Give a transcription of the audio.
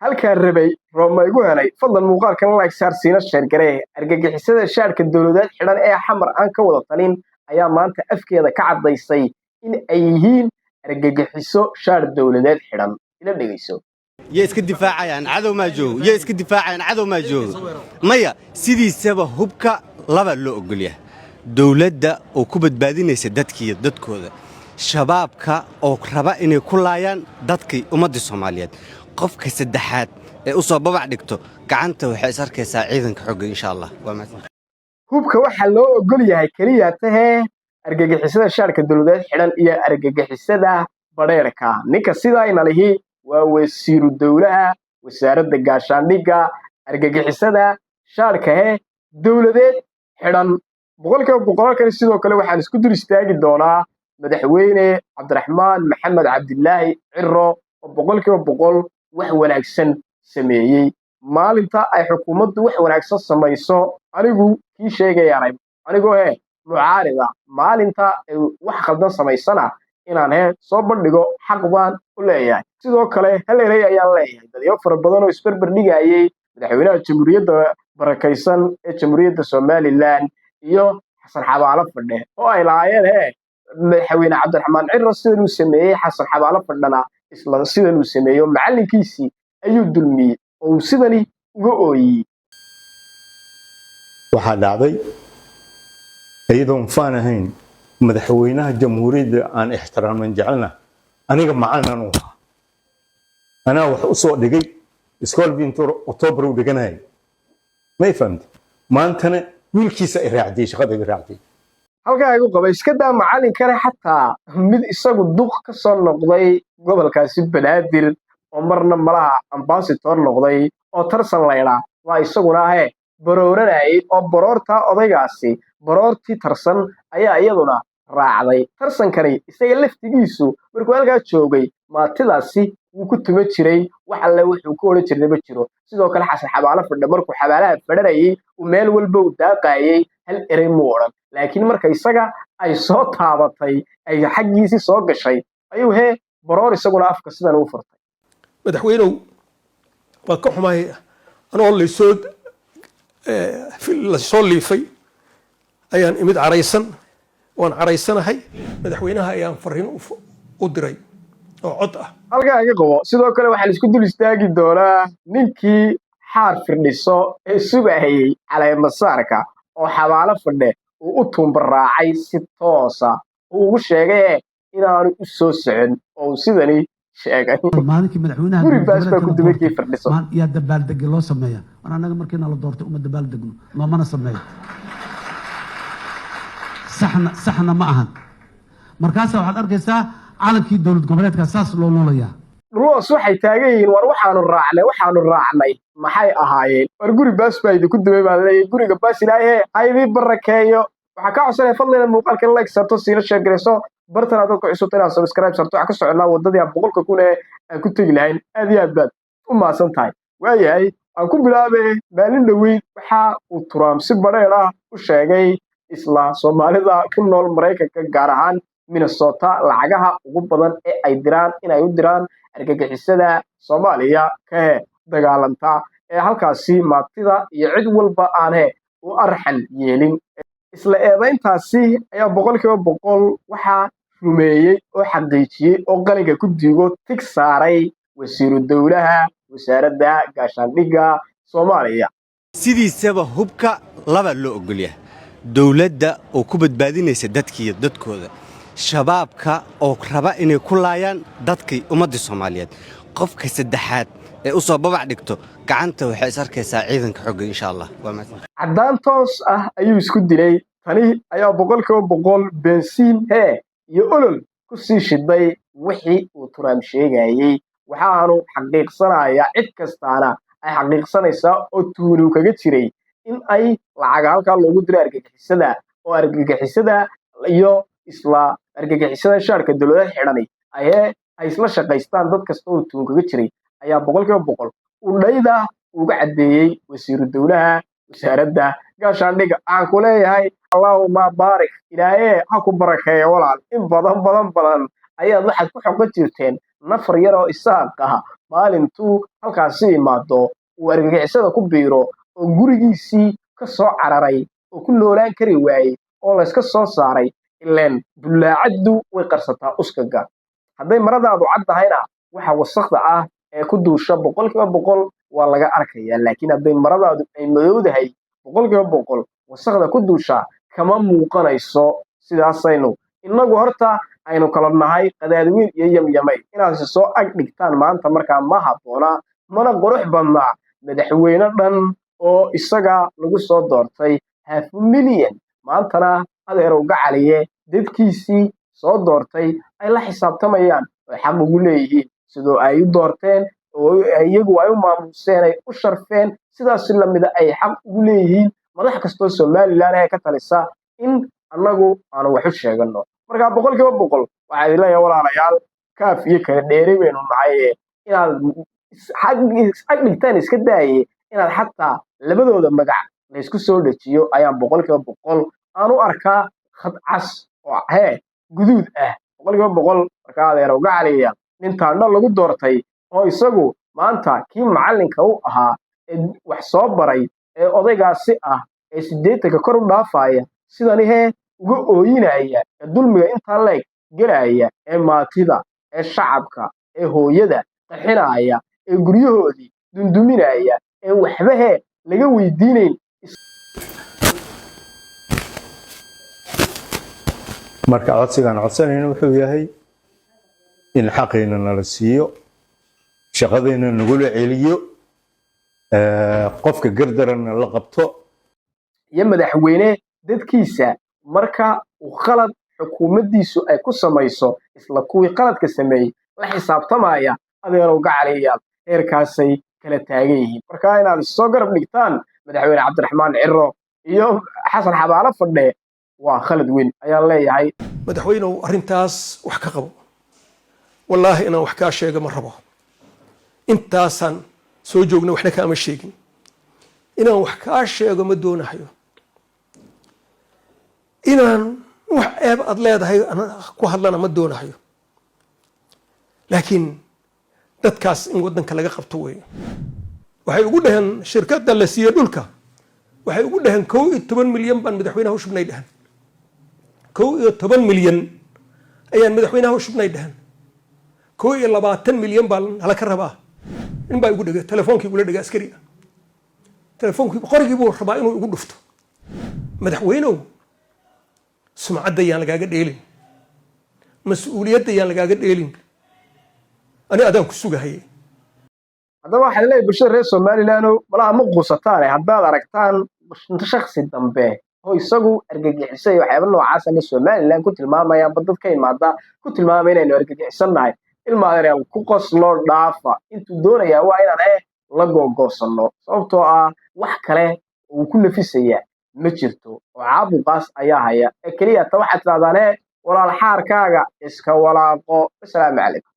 halkaan rabay rooma igu helay fadlan muuqaalkan like saarsiina sheer garee argagixisada shaarka dawladeed xidhan ee xamar aan ka wada talin ayaa maanta afkeeda ka cadaysay in ay yihiin argagixiso shaar dawladeed xidhan ila dhageyso يا اسك الدفاع عن عدو ما جو يا اسك الدفاع عن عدو ما جو مايا سيدي سبا هبكا لبا لو اوغليا دولدا oo ku badbaadinaysa dadkii dadkooda shabaabka oo raba inay ku laayaan dadkii ummadda Soomaaliyeed qofka saddexaad ee u soo babac dhigto gacanta waxay sarkaysaa ciidanka xoogga insha Allah waa maasan hubka waxa loo ogol yahay kaliya tahay argagixisada shaarka dawladeed xidhan iyo argagixisada bareerka ninka sidaayna lihi waa wasiiru dawlaha wasaaradda gaashaandhigga argagixisada shaarka dawladeed xidhan boqolkiiba sidoo kale waxaan isku dur istaagi doonaa madaxweyne Cabdiraxmaan Maxamed Cabdilaahi Cirro oo boqolkiiba wax wanaagsan sameeyay maalinta ay xukuumaddu wax wanaagsan samayso anigu kii sheegayay anigu mucaarida maalinta ay wax qaldan samaysana inaan soo bandhigo xaq baan u leeyahay sidoo kale haleelay ayaan leeyahay dadyo fara badan oo isbarbar dhigayay madaxweynaha jamhuuriyadda barakaysan ee jamhuuriyadda Soomaaliland iyo xasan xabaalo fadhe oo ay laayeen madaxweyne Cabdiraxmaan Cirro sidoo uu sameeyay xasan xabaalo fadhana isla sidoo uu sameeyo macalinkiisii ayuu dulmiyay oo sidani uga ooyay waxa dhacday ayadoo faanahayn madaxweynaha jamhuuriyadda aan ixtiraaman jecelna aniga macalin u ahaa ana wax u soo dhigay iskool bintur October u dhiganay ma fahamti maantana wiilkiisa ay raacday shaqada ay raacday halka ay u qabay iska daa macalin kale xataa mid isagu duq ka soo noqday gobolkaasi Banaadir oo marna malaha ambassador noqday oo tarsan leeyahay waa isaguna barooranay oo baroorta odaygaasi baroortii tarsan ayaa iyaduna raacday tarsan kari isaga laftigiisu markuu halka joogay maatidaasi uu ku tuma jiray wax alle wuxuu ku oran jiray ma jiro sidoo kale xasan xabaalo fadha markuu xabaalaha fadhanayay uu meel walba u daaqayay hal eray mu oran laakiin marka isaga ay soo taabatay ay xaqiisi soo gashay ayuu baroor isaguna afka sidan u furtay madaxweynuhu waa ka xumay anoo la soo liifay ayaan imid caraysan waan caraysanahay madaxweynaha ayaan fariin u diray oo cod ah halka ay qabo sidoo kale waxaan isku dul istaagi doonaa ninkii xaar firdhiso ee sugayay caleema saarka oo xabaalo fadhe uu u tumbaraacay si toosa uu ugu sheegay inaanu u soo socon oo sidani sheegay maalintii madaxweynaha guri baas baa ku dibay firdhiso yaa dabaaldeg loo sameeyaa anaga markiina la doortay uma dabaaldegno loomana sameeyo saxna ma ahan markaas waxaad arkaysaa calankii dawlad goboleedka saas loo noolayaa ruus waxay taagan yihiin war waxaanu raacnay maxay ahaayeen war guri baas baa idinku dibay baa leeyahay guriga baas ilaahay haydi barakeeyo waxa ka codsanay fadlan muuqaalka like sarto siina share gareyso bartan aad ku cusub inaad subscribe sarto waxa ka soconaa wadadii 100 kun ee aan ku tagi lahayn aad iyo aad baad u maasan tahay waayahay aan ku bilaabay maalin dhaweyd waxa uu Trump si bareer ah u sheegay isla Soomaalida ku nool Mareykanka gaar ahaan Minnesota lacagaha ugu badan ee ay diraan inay u diraan argagixisada Soomaaliya ka dagaalanta ee halkaasi maatida iyo cid walba aan u arxan yeelin isla eedayntaasi ayaa boqolkiiba waxa rumeeyay oo xaqiijiyay oo qalinka ku diigo tig saaray wasiiru dawlaha wasaaradda gaashaandhigga Soomaaliya sidii saba hubka laba loo ogol yahay dawladda oo ku badbaadinaysa dadkii dadkooda shabaabka oo raba inay ku laayaan dadkii ummadda Soomaaliyeed qofka saddexaad ee u soo babac dhigto gacanta waxay sarkaysaa ciidanka xoogga insha Allah waa maasan cadaan toos ah ayuu isku dilay tani ayaa boqolkiiba bensiin iyo olol ku sii shiday wixii uu Trump sheegayay waxaanu xaqiiqsanayaa cid kastaana ay xaqiiqsanaysaa oo tuulu kaga jiray in ay lacag halka loogu diray argagixisada oo argagixisada iyo isla argagixisada shaarka dawladda xidhanay ay isla shaqaystaan dad kasta oo tuulu kaga jiray ayaa boqolkiiba u dhayda uga cadeeyay wasiiru dawlaha wasaaradda gaashaandhigga aan ku leeyahay Allahumma barik ilaahay ha ku barakeeyo walaal in badan ayaad waxaad ku xoqan jirteen nafar yar oo isaaq ah maalintuu halkaasi imaado uu argagixisada ku biiro oo gurigiisii ka soo cararay oo ku noolaan kari waayey oo la iska soo saaray ileen bulaacadu way qarsataa uskaga hadday maradaadu caddahayna waxa wasaqda ah ee ku duusha boqolkiiba boqol waa laga arkayaa laakiin hadday maradaadu ay madowdahay boqolkiiba boqol wasaqda ku duusha kama muuqanayso sidaasaynu innagu horta aynu kala nahay qadaadweyn iyo yamyamay inaad soo ag dhigtaan maanta markaa ma habboona mana qurux badnaa madaxweyne dhan oo isaga lagu soo doortay 500,000 maantana adeerow gacaliye dadkiisii soo doortay ay la xisaabtamayaan oo xaq ugu leeyihiin sidoo ay u doorteen oo iyagu ay u maamuseen ay u sharfeen sidaas la mid ay xaq ugu leeyihiin madax kastoo Soomaaliland ay ka talisa in annagu aan wax u sheegano marka boqolkiiba boqol waxa ay leeyahay walaalayaal kaaf iyo kala dheeri weyn u nahay inaad xaq dhigtaan iska daayay inaad xataa labadooda magac la isku soo dhajiyo ayaan boqolkiiba boqol aan u arkaa khad cas oo guduud ah boqolkiiba boqol marka adeerow gacaliya nintaan lagu doortay oo isagu maanta kii macalinka u ahaa ee wax soo baray ee odaygaasi ah ee 80 kor u dhaafaya sidani uga ooyinaya ee dulmiga inta leeg galaya ee maatida ee shacabka ee hooyada qaxinaya ee guryahoodii dunduminaya ee waxba laga weydiinayn marka codsigan codsanayna wuxuu yahay in xaqeena nala siiyo shaqadeena nagula celiyo qofka gardarana la qabto iyo madaxweyne dadkiisa marka uu khalad xukuumaddiisu ay ku samayso isla kuwii qaladka sameeyay la xisaabtamaya adeerow gacaliyaal heerkaasay kala taagan yihiin marka inaad soo garab dhigtaan madaxweyne Cabdiraxmaan Ciro iyo Xasan Xabaalo Fadhe waa khalad weyn ayaan leeyahay madaxweynuhu arrintaas wax ka qabo wallaahi inaan wax kaa sheego ma rabo intaasaan soo joogna waxna kaama sheegin inaan wax kaa sheego ma doonahayo inaan wax eeb aad leedahay ku hadlana ma doonahayo laakiin dadkaas in waddanka laga qabto weeye waxay ugu dhaheen shirkadda la siiyey dhulka waxay ugu dhaheen 11 milyan baan madaxweynaha u shubnay dhahan 11 milyan ayaan madaxweynaha u shubnay dhahan 20 milyan baan hala ka rabaa in baa ugu dhagay telefoonkii ula dhagay askari telefoonkii qorigii buu rabaa inuu ugu dhufto madaxweynuhu sumcadda yaan lagaaga dheelin mas'uuliyadda yaan lagaaga dheelin ani adaan ku sugahay haddaba waxaa leeyahay bulshada reer Soomaaliland malaha ma quusataan haddaad aragtaan shakhsi dambe oo isagu argagixisay waxyaabo noocaas ah Soomaaliland ku tilmaamayaan dadka imaada ku tilmaamayaan inay argagixisanahay ilma adeer ku qoslo dhaafa intuu doonayaa waa inaan la googosano sababtoo ah wax kale uu ku nafisaya ma jirto oo caabuqaas ayaa haya kaliya ta waxaad tirahdaan walaal xaarkaaga iska walaaqo assalaamu calaykum